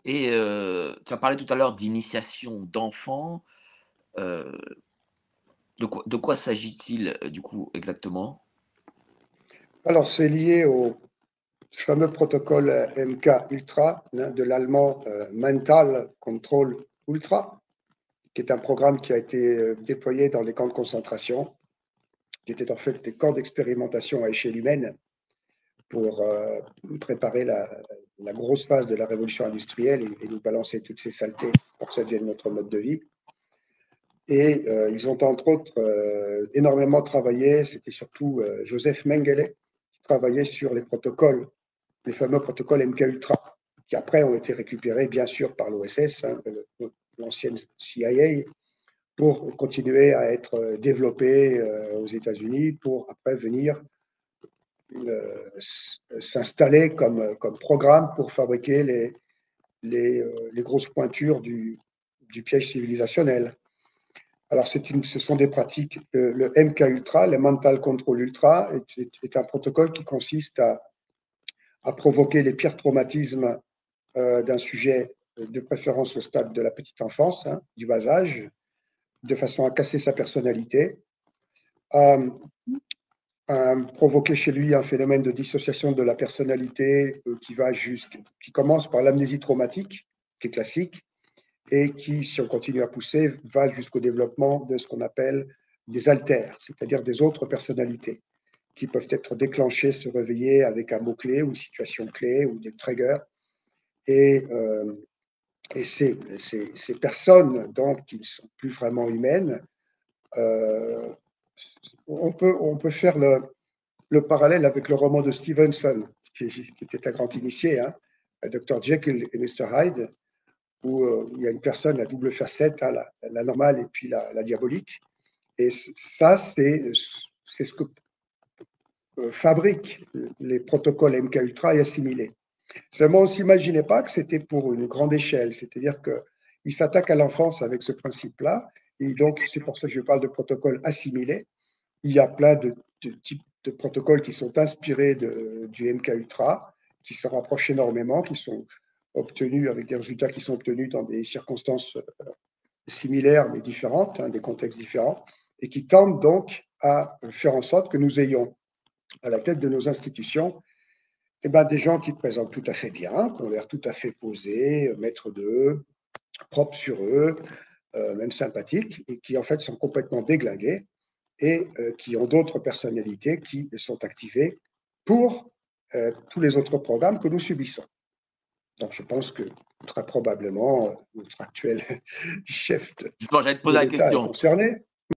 Et tu as parlé tout à l'heure d'initiation d'enfants, heu, de quoi s'agit-il, du coup, exactement? Alors, c'est lié au fameux protocole MK Ultra, hein, de l'allemand Mental Control Ultra, qui est un programme qui a été déployé dans les camps de concentration, qui étaient en fait des camps d'expérimentation à échelle humaine pour préparer la grosse phase de la révolution industrielle et nous balancer toutes ces saletés pour que ça devienne notre mode de vie. Et ils ont entre autres énormément travaillé, c'était surtout Joseph Mengele qui travaillait sur les protocoles, les fameux protocoles MK-Ultra, qui après ont été récupérés bien sûr par l'OSS, hein, l'ancienne CIA, pour continuer à être développés aux États-Unis, pour après venir s'installer comme programme pour fabriquer les grosses pointures du piège civilisationnel. Alors, ce sont des pratiques. Le MK Ultra, le Mental Control Ultra, est un protocole qui consiste à provoquer les pires traumatismes d'un sujet, de préférence au stade de la petite enfance, hein, du bas âge, de façon à casser sa personnalité, à, à provoquer chez lui un phénomène de dissociation de la personnalité qui commence par l'amnésie traumatique, qui est classique, et qui, si on continue à pousser, va jusqu'au développement de ce qu'on appelle des alters, c'est-à-dire des autres personnalités, qui peuvent être déclenchées, se réveiller avec un mot-clé ou une situation clé ou des triggers. Et, ces personnes, donc, qui ne sont plus vraiment humaines, euh, on peut faire le parallèle avec le roman de Stevenson, qui était un grand initié, hein, Dr. Jekyll et Mr. Hyde, où il y a une personne à double facette, hein, la normale et puis la diabolique. Et ça, c'est ce que fabriquent les protocoles MK Ultra et assimilés. Seulement, on ne s'imaginait pas que c'était pour une grande échelle, c'est-à-dire qu'ils s'attaquent à l'enfance avec ce principe-là, et donc c'est pour ça que je parle de protocoles assimilés. Il y a plein de types de protocoles qui sont inspirés du MK Ultra, qui se rapprochent énormément, qui sont obtenus avec des résultats qui sont obtenus dans des circonstances similaires mais différentes, hein, des contextes différents, et qui tendent donc à faire en sorte que nous ayons à la tête de nos institutions des gens qui te présentent tout à fait bien, qui ont l'air tout à fait posés, maîtres d'eux, propres sur eux, même sympathiques, et qui en fait sont complètement déglingués et qui ont d'autres personnalités qui sont activées pour tous les autres programmes que nous subissons. Donc je pense que très probablement notre actuel chef Justement, j'allais te de poser la l'État est question. concerné.